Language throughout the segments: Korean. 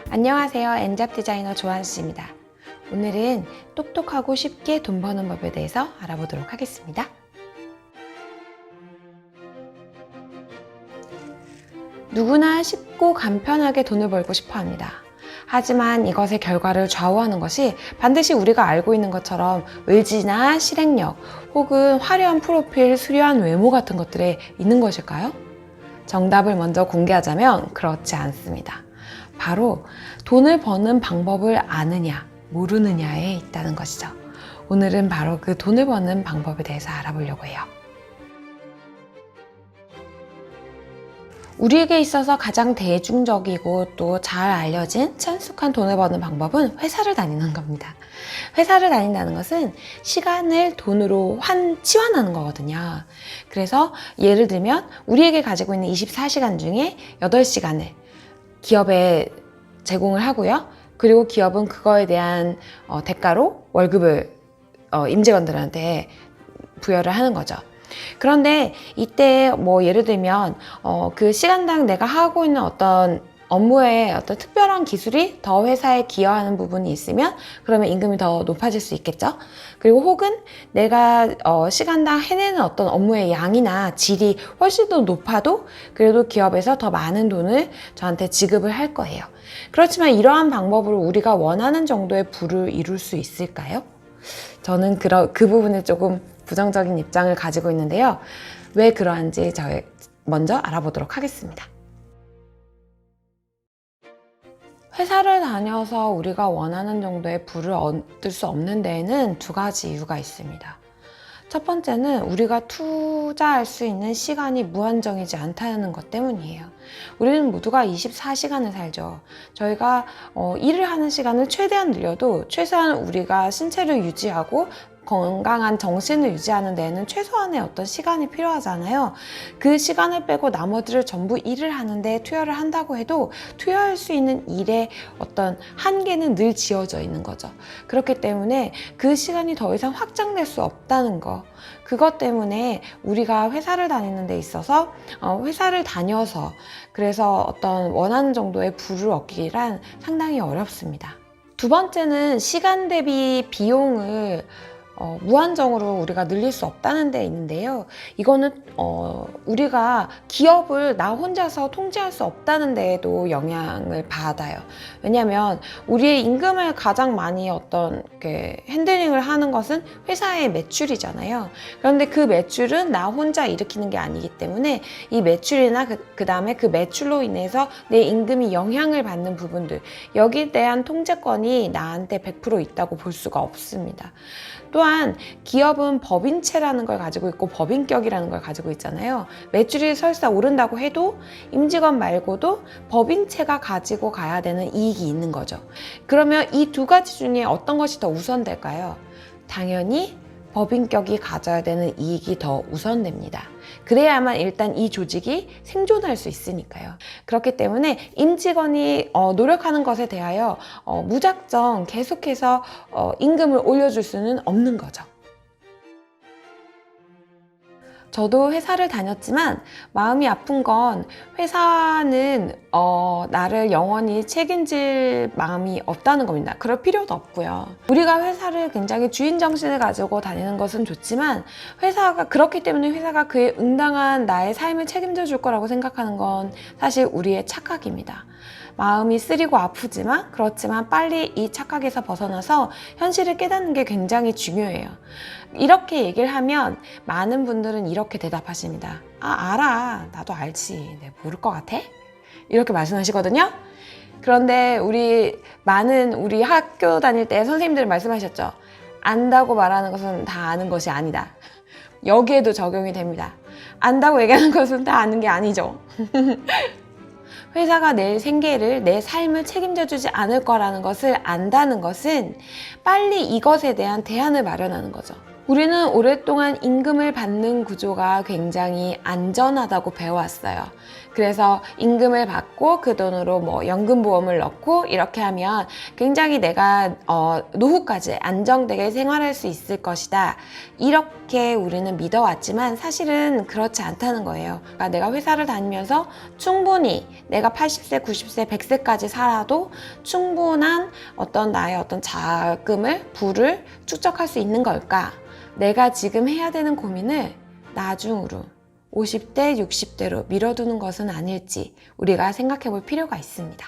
안녕하세요. 엔잡 디자이너 조한수입니다. 오늘은 똑똑하고 쉽게 돈 버는 법에 대해서 알아보도록 하겠습니다. 누구나 쉽고 간편하게 돈을 벌고 싶어 합니다. 하지만 이것의 결과를 좌우하는 것이 반드시 우리가 알고 있는 것처럼 의지나 실행력 혹은 화려한 프로필, 수려한 외모 같은 것들에 있는 것일까요? 정답을 먼저 공개하자면 그렇지 않습니다. 바로 돈을 버는 방법을 아느냐, 모르느냐에 있다는 것이죠. 오늘은 바로 그 돈을 버는 방법에 대해서 알아보려고 해요. 우리에게 있어서 가장 대중적이고 또 잘 알려진 친숙한 돈을 버는 방법은 회사를 다니는 겁니다. 회사를 다닌다는 것은 시간을 돈으로 치환하는 거거든요. 그래서 예를 들면 우리에게 가지고 있는 24시간 중에 8시간을 기업에 제공을 하고요. 그리고 기업은 그거에 대한 대가로 월급을 임직원들한테 부여를 하는 거죠. 그런데 이때 예를 들면 그 시간당 내가 하고 있는 어떤 업무에 어떤 특별한 기술이 더 회사에 기여하는 부분이 있으면 그러면 임금이 더 높아질 수 있겠죠. 그리고 혹은 내가 시간당 해내는 어떤 업무의 양이나 질이 훨씬 더 높아도 그래도 기업에서 더 많은 돈을 저한테 지급을 할 거예요. 그렇지만 이러한 방법으로 우리가 원하는 정도의 부를 이룰 수 있을까요? 저는 그 부분에 조금 부정적인 입장을 가지고 있는데요. 왜 그러한지 먼저 알아보도록 하겠습니다. 회사를 다녀서 우리가 원하는 정도의 부를 얻을 수 없는 데에는 두 가지 이유가 있습니다. 첫 번째는 우리가 투자할 수 있는 시간이 무한정이지 않다는 것 때문이에요. 우리는 모두가 24시간을 살죠. 저희가 일을 하는 시간을 최대한 늘려도 최소한 우리가 신체를 유지하고 건강한 정신을 유지하는 데에는 최소한의 어떤 시간이 필요하잖아요. 그 시간을 빼고 나머지를 전부 일을 하는데 투여를 한다고 해도 투여할 수 있는 일의 어떤 한계는 늘 지어져 있는 거죠. 그렇기 때문에 그 시간이 더 이상 확장될 수 없다는 거. 그것 때문에 우리가 회사를 다니는 데 있어서 회사를 다녀서 그래서 어떤 원하는 정도의 부를 얻기란 상당히 어렵습니다. 두 번째는 시간 대비 비용을 무한정으로 우리가 늘릴 수 없다는 데 있는데요. 이거는 우리가 기업을 나 혼자서 통제할 수 없다는 데에도 영향을 받아요. 왜냐하면 우리의 임금을 가장 많이 핸들링을 하는 것은 회사의 매출이잖아요. 그런데 그 매출은 나 혼자 일으키는 게 아니기 때문에 이 매출이나 그 다음에 그 매출로 인해서 내 임금이 영향을 받는 부분들, 여기에 대한 통제권이 나한테 100% 있다고 볼 수가 없습니다. 또한 기업은 법인체라는 걸 가지고 있고 법인격이라는 걸 가지고 있잖아요. 매출이 설사 오른다고 해도 임직원 말고도 법인체가 가지고 가야 되는 이익이 있는 거죠. 그러면 이 두 가지 중에 어떤 것이 더 우선될까요? 당연히 법인격이 가져야 되는 이익이 더 우선됩니다. 그래야만 일단 이 조직이 생존할 수 있으니까요. 그렇기 때문에 임직원이 노력하는 것에 대하여 무작정 계속해서 임금을 올려줄 수는 없는 거죠. 저도 회사를 다녔지만 마음이 아픈 건 회사는 나를 영원히 책임질 마음이 없다는 겁니다. 그럴 필요도 없고요. 우리가 회사를 굉장히 주인 정신을 가지고 다니는 것은 좋지만 그렇기 때문에 회사가 그에 응당한 나의 삶을 책임져 줄 거라고 생각하는 건 사실 우리의 착각입니다. 마음이 쓰리고 아프지만 그렇지만 빨리 이 착각에서 벗어나서 현실을 깨닫는 게 굉장히 중요해요. 이렇게 얘기를 하면 많은 분들은 이렇게 대답하십니다. 알아. 나도 알지. 내가 모를 것 같아? 이렇게 말씀하시거든요. 그런데 우리 학교 다닐 때 선생님들이 말씀하셨죠. 안다고 말하는 것은 다 아는 것이 아니다. 여기에도 적용이 됩니다. 안다고 얘기하는 것은 다 아는 게 아니죠. 회사가 내 생계를, 내 삶을 책임져주지 않을 거라는 것을 안다는 것은 빨리 이것에 대한 대안을 마련하는 거죠. 우리는 오랫동안 임금을 받는 구조가 굉장히 안전하다고 배워왔어요. 그래서 임금을 받고 그 돈으로 뭐 연금보험을 넣고 이렇게 하면 굉장히 내가 노후까지 안정되게 생활할 수 있을 것이다. 이렇게 우리는 믿어왔지만 사실은 그렇지 않다는 거예요. 그러니까 내가 회사를 다니면서 충분히 내가 80세, 90세, 100세까지 살아도 충분한 어떤 나의 어떤 자금을, 부를 축적할 수 있는 걸까? 내가 지금 해야 되는 고민을 나중으로 50대, 60대로 미뤄두는 것은 아닐지 우리가 생각해 볼 필요가 있습니다.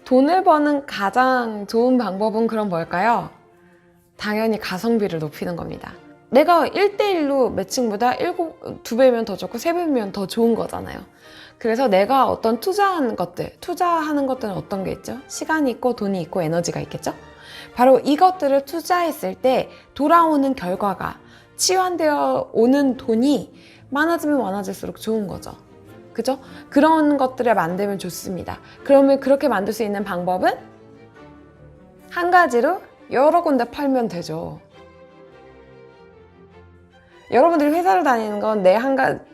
돈을 버는 가장 좋은 방법은 그럼 뭘까요? 당연히 가성비를 높이는 겁니다. 내가 1대1로 매칭보다 2배면 더 좋고 3배면 더 좋은 거잖아요. 그래서 내가 어떤 투자하는 것들은 어떤 게 있죠? 시간이 있고 돈이 있고 에너지가 있겠죠? 바로 이것들을 투자했을 때 돌아오는 결과가 치환되어 오는 돈이 많아지면 많아질수록 좋은 거죠. 그죠? 그런 것들을 만들면 좋습니다. 그러면 그렇게 만들 수 있는 방법은 한 가지로 여러 군데 팔면 되죠. 여러분들이 회사를 다니는 건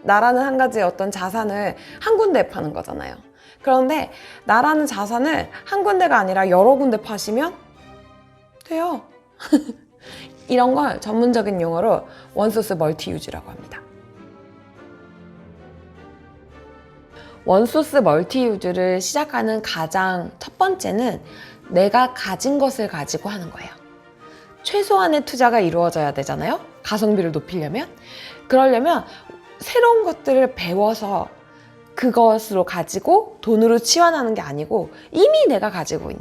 나라는 한 가지의 어떤 자산을 한 군데에 파는 거잖아요. 그런데 나라는 자산을 한 군데가 아니라 여러 군데 파시면 돼요. 이런 걸 전문적인 용어로 원소스 멀티 유즈라고 합니다. 원소스 멀티 유즈를 시작하는 가장 첫 번째는 내가 가진 것을 가지고 하는 거예요. 최소한의 투자가 이루어져야 되잖아요. 가성비를 높이려면. 그러려면 새로운 것들을 배워서 그것으로 가지고 돈으로 치환하는 게 아니고 이미 내가 가지고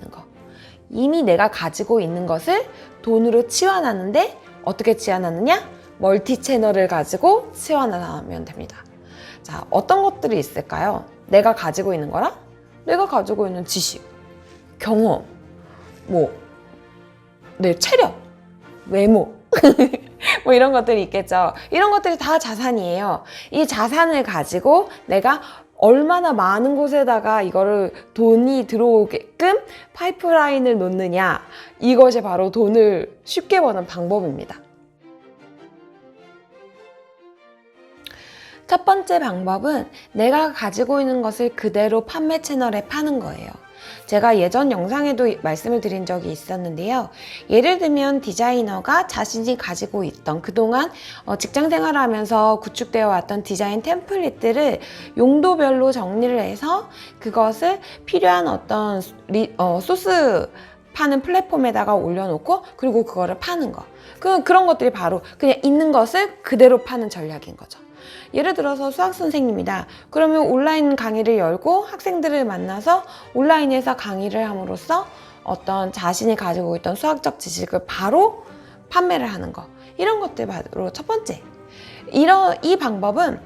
있는 것을 돈으로 치환하는데 어떻게 치환하느냐? 멀티 채널을 가지고 치환하면 됩니다. 자, 어떤 것들이 있을까요? 내가 가지고 있는 거랑 내가 가지고 있는 지식, 경험, 내 체력, 외모 뭐 이런 것들이 있겠죠. 이런 것들이 다 자산이에요. 이 자산을 가지고 내가 얼마나 많은 곳에다가 이거를 돈이 들어오게끔 파이프라인을 놓느냐, 이것이 바로 돈을 쉽게 버는 방법입니다. 첫 번째 방법은 내가 가지고 있는 것을 그대로 판매 채널에 파는 거예요. 제가 예전 영상에도 말씀을 드린 적이 있었는데요. 예를 들면 디자이너가 자신이 가지고 있던 그동안 직장 생활을 하면서 구축되어 왔던 디자인 템플릿들을 용도별로 정리를 해서 그것을 필요한 어떤 소스 파는 플랫폼에다가 올려놓고 그리고 그거를 파는 거. 그런 것들이 바로 그냥 있는 것을 그대로 파는 전략인 거죠. 예를 들어서 수학 선생님이다. 그러면 온라인 강의를 열고 학생들을 만나서 온라인에서 강의를 함으로써 어떤 자신이 가지고 있던 수학적 지식을 바로 판매를 하는 거. 이런 것들 바로 첫 번째. 이 방법은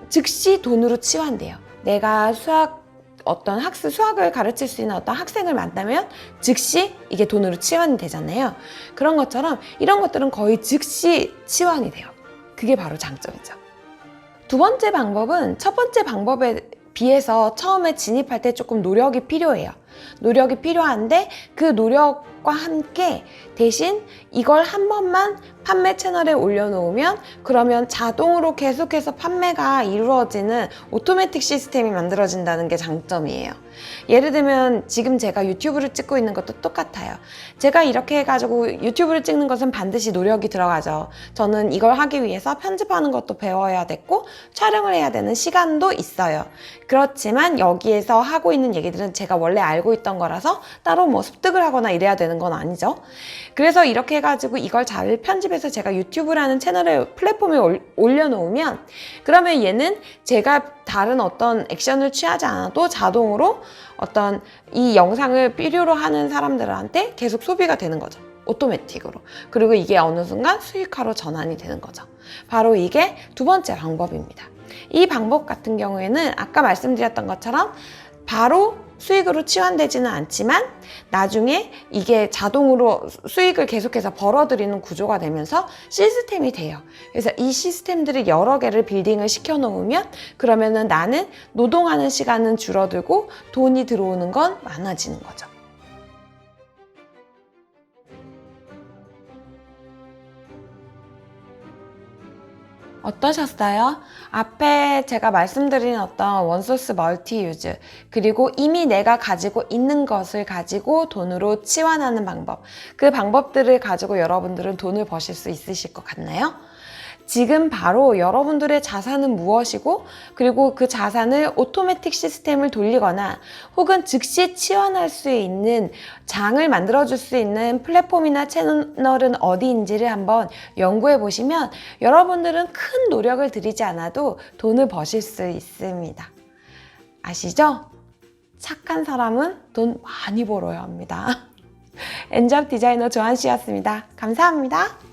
즉시 돈으로 치환돼요. 내가 수학을 가르칠 수 있는 어떤 학생을 만나면 즉시 이게 돈으로 치환이 되잖아요. 그런 것처럼 이런 것들은 거의 즉시 치환이 돼요. 그게 바로 장점이죠. 두 번째 방법은 첫 번째 방법에 비해서 처음에 진입할 때 조금 노력이 필요해요. 노력이 필요한데 그 노력과 함께 대신 이걸 한 번만 판매 채널에 올려놓으면 그러면 자동으로 계속해서 판매가 이루어지는 오토매틱 시스템이 만들어진다는 게 장점이에요. 예를 들면 지금 제가 유튜브를 찍고 있는 것도 똑같아요. 제가 이렇게 해가지고 유튜브를 찍는 것은 반드시 노력이 들어가죠. 저는 이걸 하기 위해서 편집하는 것도 배워야 됐고 촬영을 해야 되는 시간도 있어요. 그렇지만 여기에서 하고 있는 얘기들은 제가 원래 알고 있던 거라서 따로 뭐 습득을 하거나 이래야 되는 건 아니죠. 그래서 이렇게 해가지고 이걸 잘 편집해서 제가 유튜브라는 플랫폼에 올려놓으면 그러면 얘는 제가 다른 어떤 액션을 취하지 않아도 자동으로 어떤 이 영상을 필요로 하는 사람들한테 계속 소비가 되는 거죠. 오토매틱으로. 그리고 이게 어느 순간 수익화로 전환이 되는 거죠. 바로 이게 두 번째 방법입니다. 이 방법 같은 경우에는 아까 말씀드렸던 것처럼 바로 수익으로 치환되지는 않지만 나중에 이게 자동으로 수익을 계속해서 벌어들이는 구조가 되면서 시스템이 돼요. 그래서 이 시스템들을 여러 개를 빌딩을 시켜 놓으면 그러면은 나는 노동하는 시간은 줄어들고 돈이 들어오는 건 많아지는 거죠. 어떠셨어요? 앞에 제가 말씀드린 어떤 원소스 멀티 유즈, 그리고 이미 내가 가지고 있는 것을 가지고 돈으로 치환하는 방법, 그 방법들을 가지고 여러분들은 돈을 버실 수 있으실 것 같나요? 지금 바로 여러분들의 자산은 무엇이고, 그리고 그 자산을 오토매틱 시스템을 돌리거나 혹은 즉시 치환할 수 있는 장을 만들어줄 수 있는 플랫폼이나 채널은 어디인지를 한번 연구해 보시면 여러분들은 큰 노력을 들이지 않아도 돈을 버실 수 있습니다. 아시죠? 착한 사람은 돈 많이 벌어야 합니다. 엔잡 디자이너 조한 씨였습니다. 감사합니다.